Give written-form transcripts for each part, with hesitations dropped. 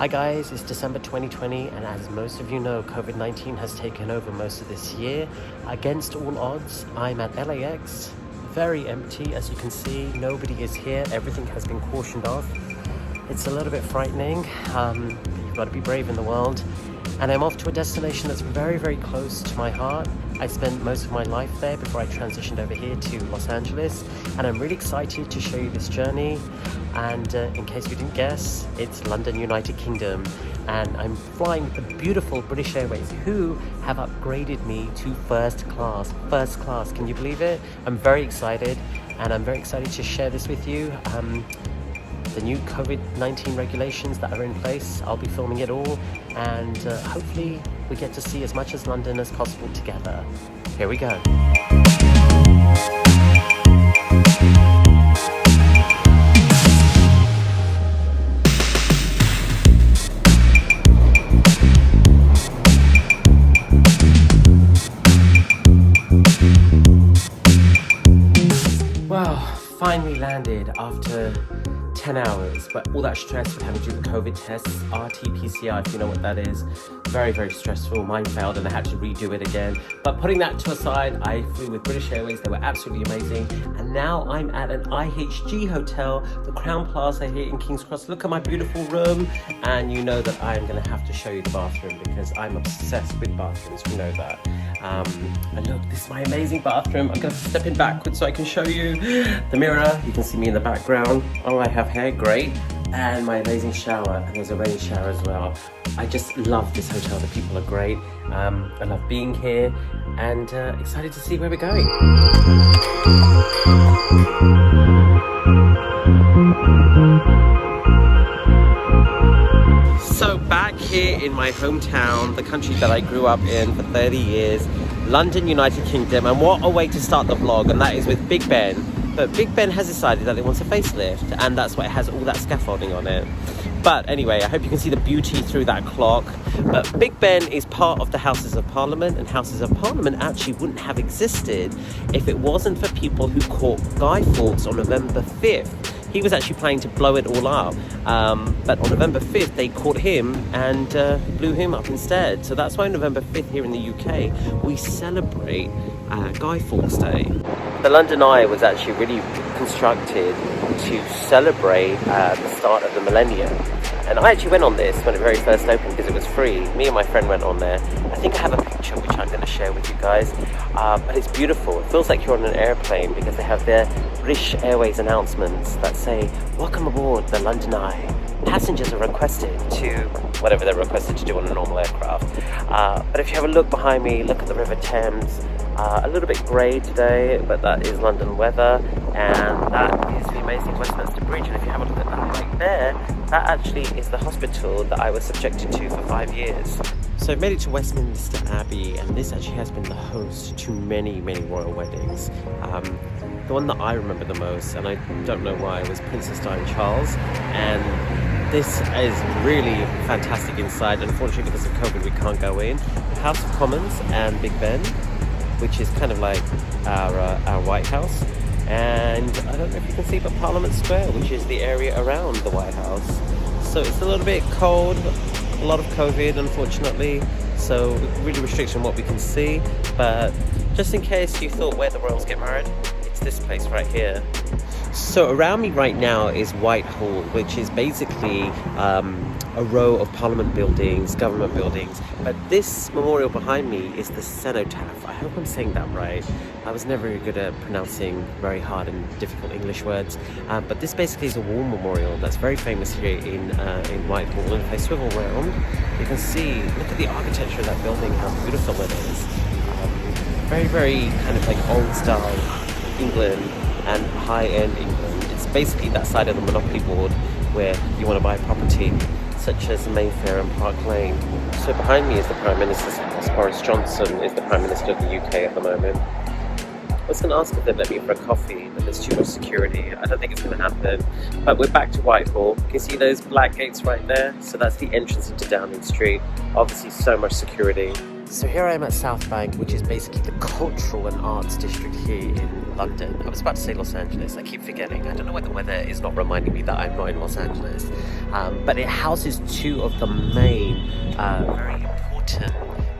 Hi guys, it's December 2020 and as most of you know, COVID-19 has taken over most of this year. Against all odds, I'm at LAX, very empty as you can see, nobody is here, everything has been cautioned off. It's a little bit frightening, you've got to be brave in the world. And I'm off to a destination that's very, very close to my heart. I spent most of my life there before I transitioned over here to Los Angeles, and I'm really excited to show you this journey. And in case you didn't guess, it's London, United Kingdom, and I'm flying with the beautiful British Airways, who have upgraded me to first class. First class, can you believe it? I'm very excited, and I'm very excited to share this with you. The new COVID-19 regulations that are in place, I'll be filming it all, and hopefully we get to see as much as London as possible together. Here we go. Wow, finally landed after 10 hours, but all that stress with having to do the COVID tests, RT-PCR, if you know what that is, very, very stressful. Mine failed and I had to redo it again. But putting that to aside, I flew with British Airways. They were absolutely amazing. And now I'm at an IHG hotel, the Crowne Plaza here in King's Cross. Look at my beautiful room. And you know that I'm gonna have to show you the bathroom because I'm obsessed with bathrooms, you know that. And look, this is my amazing bathroom. I'm gonna step in backwards so I can show you the mirror. You can see me in the background. Oh, I have hair, great. And my amazing shower, and there's a rain shower as well. I just love this hotel, the people are great. I love being here and excited to see where we're going. So back here in my hometown, the country that I grew up in for 30 years, London, United Kingdom, and what a way to start the vlog, and that is with Big Ben. But Big Ben has decided that it wants a facelift, and that's why it has all that scaffolding on it. But anyway, I hope you can see the beauty through that clock. But Big Ben is part of the Houses of Parliament, and Houses of Parliament actually wouldn't have existed if it wasn't for people who caught Guy Fawkes on November 5th. He was actually planning to blow it all up, but on November 5th they caught him and blew him up instead. So that's why November 5th here in the UK we celebrate Guy Fawkes Day. The London Eye was actually really constructed to celebrate the start of the millennium. And I actually went on this when it very first opened because it was free. Me and my friend went on there. I think I have a picture which I'm going to share with you guys. But it's beautiful. It feels like you're on an airplane because they have their British Airways announcements that say, "Welcome aboard the London Eye. Passengers are requested to," whatever they're requested to do on a normal aircraft. But if you have a look behind me, look at the River Thames. A little bit grey today, but that is London weather, and that is the amazing Westminster Bridge. And if you have a look at that right there, that actually is the hospital that I was subjected to for 5 years. So I've made it to Westminster Abbey, and this actually has been the host to many, many royal weddings. The one that I remember the most, and I don't know why, was Princess Di and Charles, and this is really fantastic inside. Unfortunately, because of COVID, we can't go in. House of Commons and Big Ben, which is kind of like our White House, and I don't know if you can see, but Parliament Square, which is the area around the White House. So it's a little bit cold, a lot of COVID unfortunately, so really restricted on what we can see, but just in case you thought where the royals get married, it's this place right here. So around me right now is Whitehall, which is basically a row of Parliament buildings, government buildings, but this memorial behind me is the cenotaph. I hope I'm saying that right. I was never good at pronouncing very hard and difficult English words, but this basically is a war memorial that's very famous here in Whitehall. And if I swivel around, you can see, look at the architecture of that building, how beautiful it is. Very, very kind of like old style England and high-end England. It's basically that side of the Monopoly board where you want to buy property, such as Mayfair and Park Lane. So behind me is the Prime Minister. Boris Johnson is the Prime Minister of the UK at the moment. I was going to ask if they'd let me for a coffee, but there's too much security. I don't think it's going to happen. But we're back to Whitehall. You can see those black gates right there? So that's the entrance into Downing Street. Obviously so much security. So here I am at South Bank, which is basically the cultural and arts district here in London. I was about to say Los Angeles, I keep forgetting. I don't know why the weather is not reminding me that I'm not in Los Angeles. But it houses two of the main, very important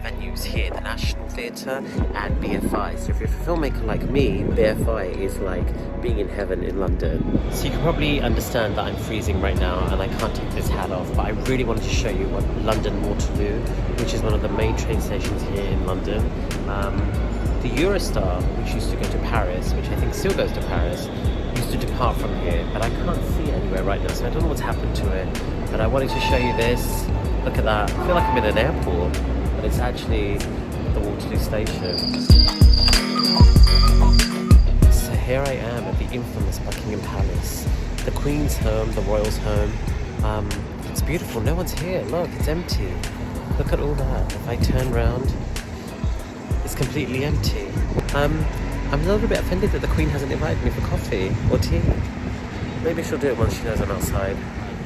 venues here, the National Theatre and BFI. So if you're a filmmaker like me, BFI is like being in heaven in London. So you can probably understand that I'm freezing right now and I can't take this hat off, but I really wanted to show you what London Waterloo, which is one of the main train stations here in London. The Eurostar, which used to go to Paris, which I think still goes to Paris, used to depart from here, but I can't see it anywhere right now, so I don't know what's happened to it. But I wanted to show you this. Look at that. I feel like I'm in an airport, but it's actually the Waterloo station. So here I am at the infamous Buckingham Palace, the Queen's home, the Royals' home. It's beautiful, no one's here. Look, it's empty. Look at all that. If I turn around, it's completely empty. I'm a little bit offended that the Queen hasn't invited me for coffee or tea. Maybe she'll do it once she knows I'm outside.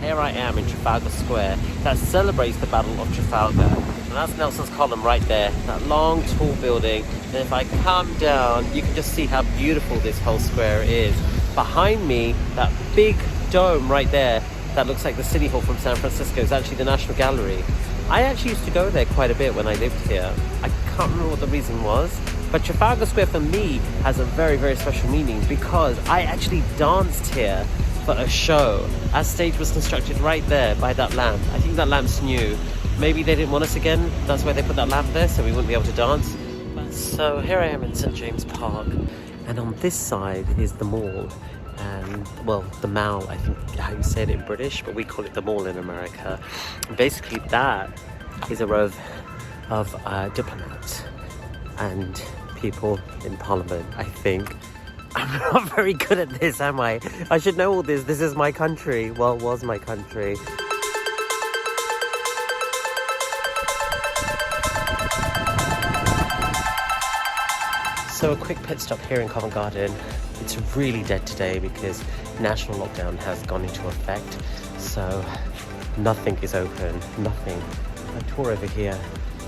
Here I am in Trafalgar Square that celebrates the Battle of Trafalgar. And that's Nelson's Column right there, that long tall building. And if I come down, you can just see how beautiful this whole square is. Behind me, that big dome right there that looks like the City Hall from San Francisco is actually the National Gallery. I actually used to go there quite a bit when I lived here. I can't remember what the reason was, but Trafalgar Square for me has a very, very special meaning because I actually danced here for a show. Our stage was constructed right there by that lamp. I think that lamp's new. Maybe they didn't want us again. That's why they put that lamp there, so we wouldn't be able to dance. So here I am in St. James Park, and on this side is the mall. And, well, the Mall, I think how you say it in British, but we call it the Mall in America. Basically, that is a row of diplomats and people in Parliament, I think. I'm not very good at this, am I? I should know all this. This is my country. Well, it was my country. So a quick pit stop here in Covent Garden. It's really dead today because national lockdown has gone into effect. So nothing is open, nothing. A tour over here,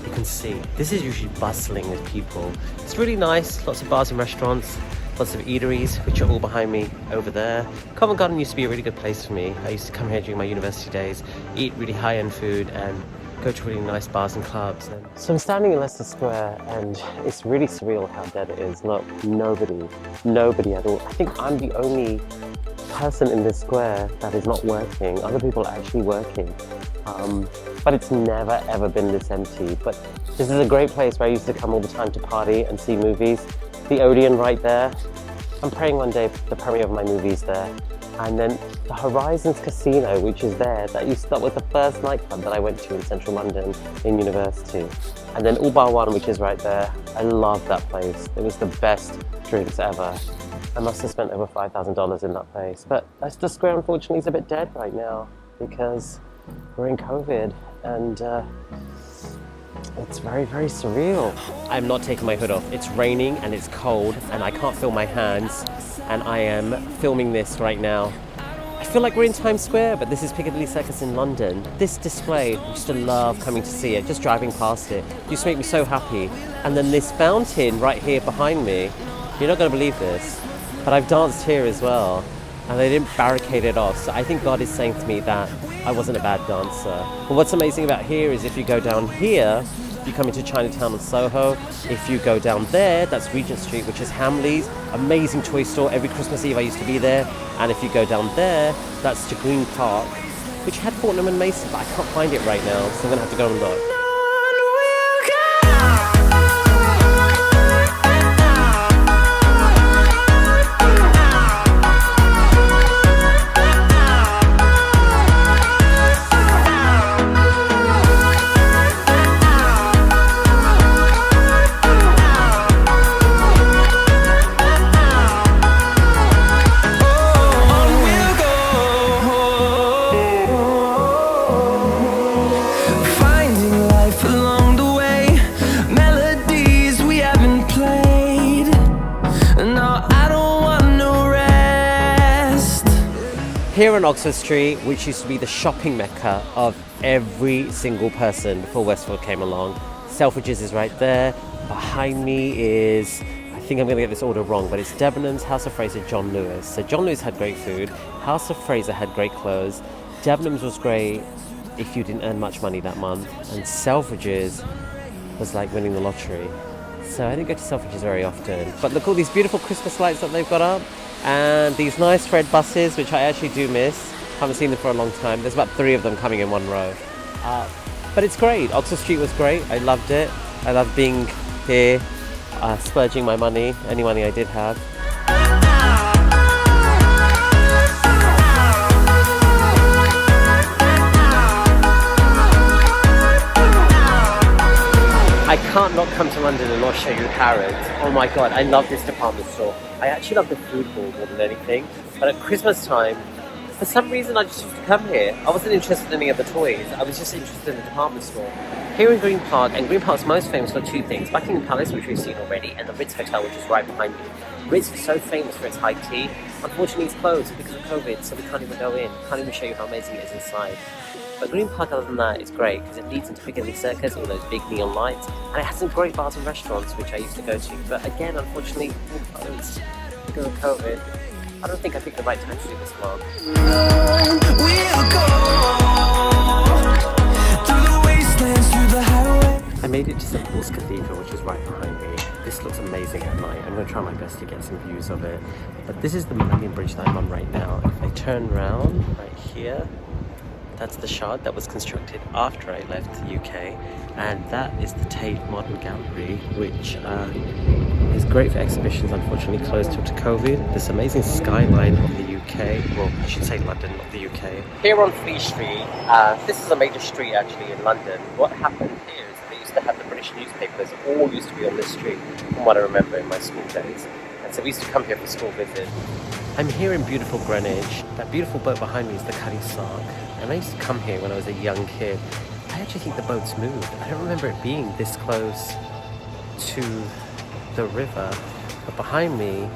you can see. This is usually bustling with people. It's really nice, lots of bars and restaurants. Lots of eateries, which are all behind me over there. Covent Garden used to be a really good place for me. I used to come here during my university days, eat really high-end food and go to really nice bars and clubs. So I'm standing in Leicester Square and it's really surreal how dead it is. Look, nobody at all. I think I'm the only person in this square that is not working. Other people are actually working. But it's never ever been this empty. But this is a great place where I used to come all the time to party and see movies. The Odeon right there. I'm praying one day for the premiere of my movies there. And then the Horizons Casino, which is there. That was the first nightclub that I went to in central London in university. And then All Bar One, which is right there. I love that place. It was the best drinks ever. I must have spent over $5,000 in that place. But Leicester Square, unfortunately, is a bit dead right now because we're in COVID and it's very, very surreal. I'm not taking my hood off. It's raining and it's cold and I can't feel my hands and I am filming this right now. I feel like we're in Times Square, but this is Piccadilly Circus in London. This display, I used to love coming to see it, just driving past it. It used to make me so happy. And then this fountain right here behind me, you're not going to believe this, but I've danced here as well. And they didn't barricade it off. So I think God is saying to me that I wasn't a bad dancer. But what's amazing about here is if you go down here, you come into Chinatown and Soho. If you go down there, that's Regent Street, which is Hamleys. Amazing toy store. Every Christmas Eve I used to be there. And if you go down there, that's to Green Park, which had Fortnum and Mason, but I can't find it right now. So I'm gonna have to go and look. Here on Oxford Street, which used to be the shopping mecca of every single person before Westfield came along, Selfridges is right there. Behind me is, I think I'm going to get this order wrong, but it's Debenhams, House of Fraser, John Lewis. So John Lewis had great food, House of Fraser had great clothes, Debenhams was great if you didn't earn much money that month, and Selfridges was like winning the lottery. So I didn't go to Selfridges very often. But look, all these beautiful Christmas lights that they've got up, and these nice red buses, which I actually do miss. Haven't seen them for a long time. There's about 3 of them coming in one row. But it's great. Oxford Street was great. I loved it. I loved being here, splurging my money, any money I did have. I can't not come to London and not show you Harrods. Oh my god, I love this department store. I actually love the food hall more than anything. But at Christmas time, for some reason I just used to come here. I wasn't interested in any of the toys. I was just interested in the department store. Here in Green Park, and Green Park's most famous for 2 things. Buckingham Palace, which we've seen already, and the Ritz Hotel, which is right behind me. Ritz is so famous for its high tea. Unfortunately, it's closed because of COVID, so we can't even go in. Can't even show you how amazing it is inside. But Green Park, other than that, is great because it leads into Piccadilly Circus, all those big neon lights, and it has some great bars and restaurants, which I used to go to. But again, unfortunately, all closed because of COVID. I don't think I picked the right time to do this vlog. I made it to St Paul's Cathedral, which is right behind me. This looks amazing at night. I'm going to try my best to get some views of it. But this is the Millennium Bridge that I'm on right now. If I turn around right here, that's the Shard that was constructed after I left the UK, and that is the Tate Modern Gallery, which is great for exhibitions, unfortunately closed due to COVID. This amazing skyline of the UK, well I should say London, not the UK. Here on Fleet Street, this is a major street actually in London. What happened here is they used to have the British newspapers, all used to be on this street, from what I remember in my school days. And so we used to come here for school visit. I'm here in beautiful Greenwich. That beautiful boat behind me is the Cuddy Sark. And I used to come here when I was a young kid. I actually think the boat's moved. I don't remember it being this close to the river. But behind me,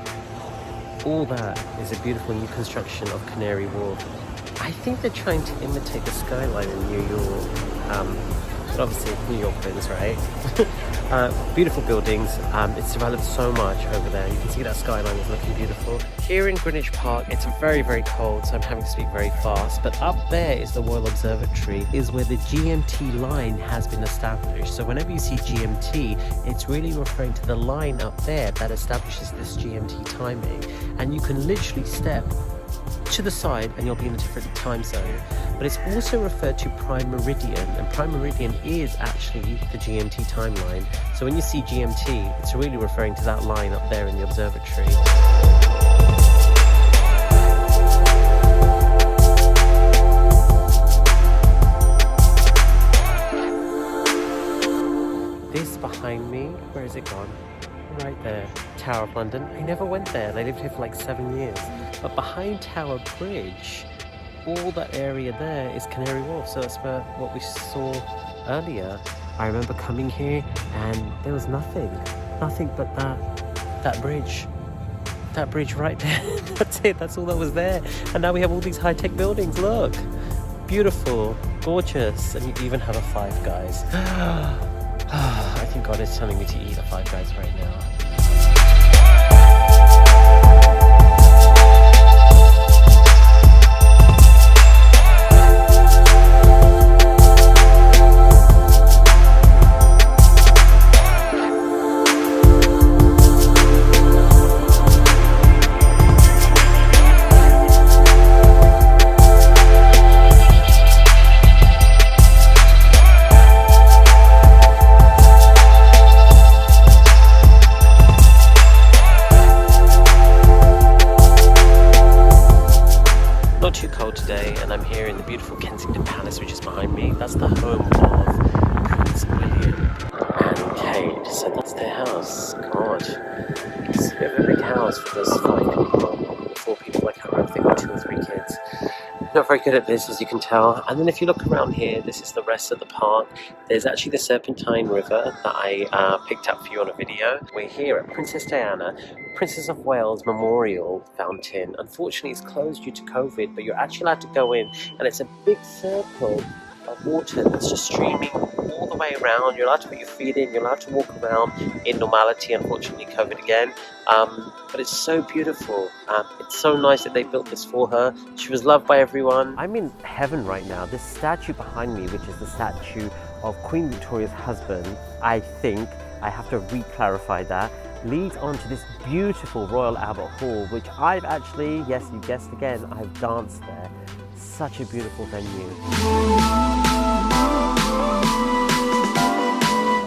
all that is a beautiful new construction of Canary Wharf. I think they're trying to imitate the skyline in New York. But obviously, New York wins, right? Beautiful buildings. It's developed so much over there. You can see that skyline is looking beautiful. Here in Greenwich Park, it's very, very cold, so I'm having to speak very fast. But up there is the Royal Observatory, is where the GMT line has been established. So whenever you see GMT, it's really referring to the line up there that establishes this GMT timing. And you can literally step to the side and you'll be in a different time zone. But it's also referred to Prime Meridian, and Prime Meridian is actually the GMT timeline. So when you see GMT, it's really referring to that line up there in the observatory. This behind me, where is it gone? Right there, Tower of London. I never went there, and I lived here for like 7 years. But behind Tower Bridge, all that area there is Canary Wharf, so that's where what we saw earlier. I remember coming here and there was nothing but that bridge right there. That's it, that's all that was there. And now we have all these high-tech buildings, look. Beautiful, gorgeous, and you even have a Five Guys. I think God is telling me to eat a Five Guys right now. Today, and I'm here in the beautiful Kensington Palace, which is behind me. That's the home of Prince William and Kate, so that's their house. God, it's a bit of a big house for those 5 people, 4 people, I can't remember if they got 2 or 3 kids. Not very good at this, as you can tell. And then if you look around here, this is the rest of the park. There's actually the Serpentine River that I picked up for you on a video. We're here at Princess Diana, Princess of Wales Memorial Fountain. Unfortunately, it's closed due to COVID, but you're actually allowed to go in, and it's a big circle of water that's just streaming all the way around. You're allowed to put your feet in. You're allowed to walk around in normality. Unfortunately, COVID again. But it's so beautiful. It's so nice that they built this for her. She was loved by everyone. I'm in heaven right now. This statue behind me, which is the statue of Queen Victoria's husband, I think, I have to re-clarify that, leads onto this beautiful Royal Albert Hall, which I've actually, yes, you guessed again, I've danced there. Such a beautiful venue.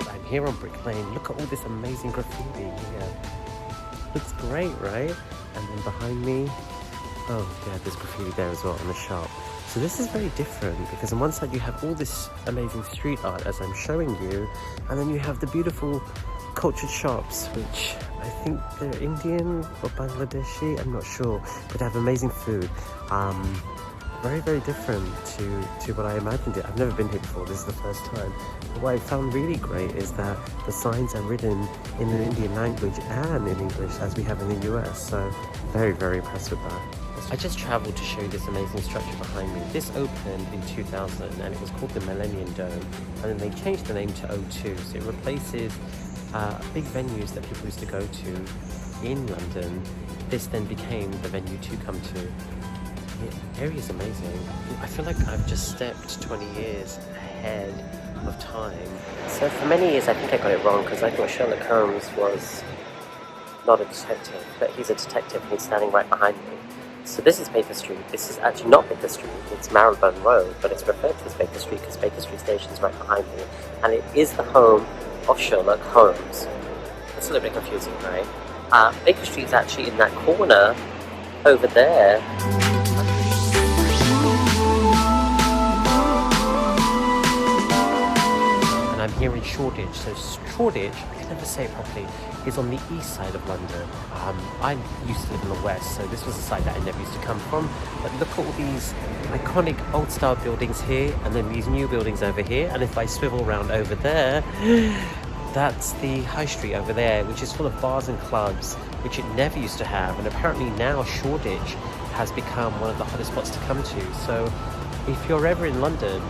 I'm here on Brick Lane. Look at all this amazing graffiti here. Looks great, right? And then behind me, oh yeah, there's graffiti there as well in the shop. So this is very different because on one side you have all this amazing street art as I'm showing you, and then you have the beautiful cultured shops, which I think they're Indian or Bangladeshi, I'm not sure, but they have amazing food. Very, very different to what I imagined it. I've never been here before, this is the first time. But what I found really great is that the signs are written in an Indian language and in English, as we have in the US, so very, very impressed with that. I just travelled to show you this amazing structure behind me. This opened in 2000 and it was called the Millennium Dome, and then they changed the name to O2, so it replaces big venues that people used to go to in London. This then became the venue to come to. The area is amazing. I feel like I've just stepped 20 years ahead of time. So for many years I think I got it wrong because I thought Sherlock Holmes was not a detective, but he's a detective and he's standing right behind me. So this is Baker Street. This is actually not Baker Street, it's Marylebone Road, but it's referred to as Baker Street because Baker Street Station is right behind me, and it is the home of Sherlock Holmes. It's a little bit confusing, right? Baker Street is actually in that corner over there. And I'm here in Shoreditch. So Shoreditch, I can never say it properly, is on the east side of London. I used to live in the west, so this was a side that I never used to come from. But look at all these iconic old style buildings here, and then these new buildings over here. And if I swivel around over there, that's the high street over there, which is full of bars and clubs, which it never used to have. And apparently now Shoreditch has become one of the hottest spots to come to. So if you're ever in London,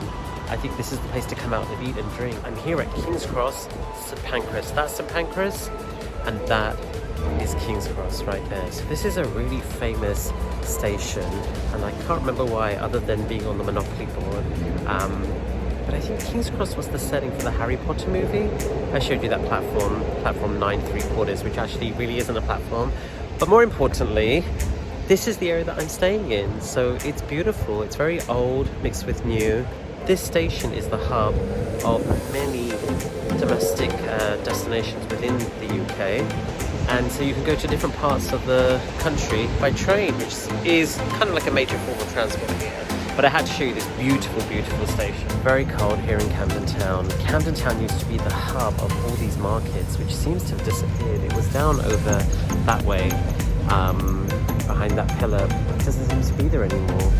I think this is the place to come out and eat and drink. I'm here at King's Cross, St Pancras. That's St Pancras, and that is King's Cross right there. So this is a really famous station, and I can't remember why other than being on the Monopoly board. But I think King's Cross was the setting for the Harry Potter movie. I showed you that platform 9 3/4, which actually really isn't a platform. But more importantly, this is the area that I'm staying in. So it's beautiful, it's very old mixed with new. This station is the hub of many domestic destinations within the UK, and so you can go to different parts of the country by train, which is kind of like a major form of transport here. But I had to show you this beautiful, beautiful station. Very cold here in Camden Town. Camden Town used to be the hub of all these markets, which seems to have disappeared. It was down over that way, behind that pillar, but it doesn't seem to be there anymore.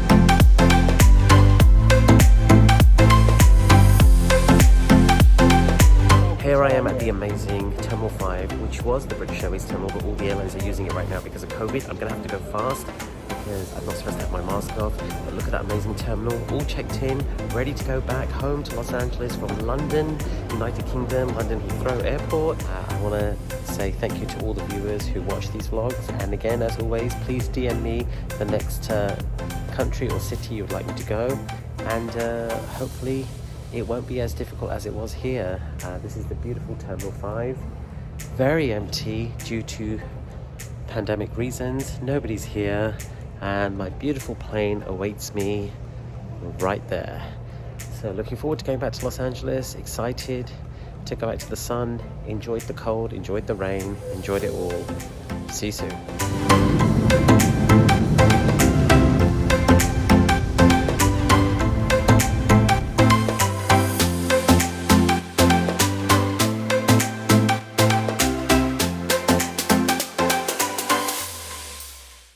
Here I am at the amazing Terminal 5, which was the British Airways terminal, but all the airlines are using it right now because of COVID. I'm going to have to go fast because I'm not supposed to have my mask off. But look at that amazing terminal, all checked in, ready to go back home to Los Angeles from London, United Kingdom, London Heathrow Airport. I want to say thank you to all the viewers who watch these vlogs. And again, as always, please DM me the next country or city you would like me to go. And hopefully it won't be as difficult as it was here. This is the beautiful Terminal 5. Very empty due to pandemic reasons. Nobody's here, and my beautiful plane awaits me right there. So looking forward to going back to Los Angeles, excited to go back to the sun, enjoyed the cold, enjoyed the rain, enjoyed it all. See you soon.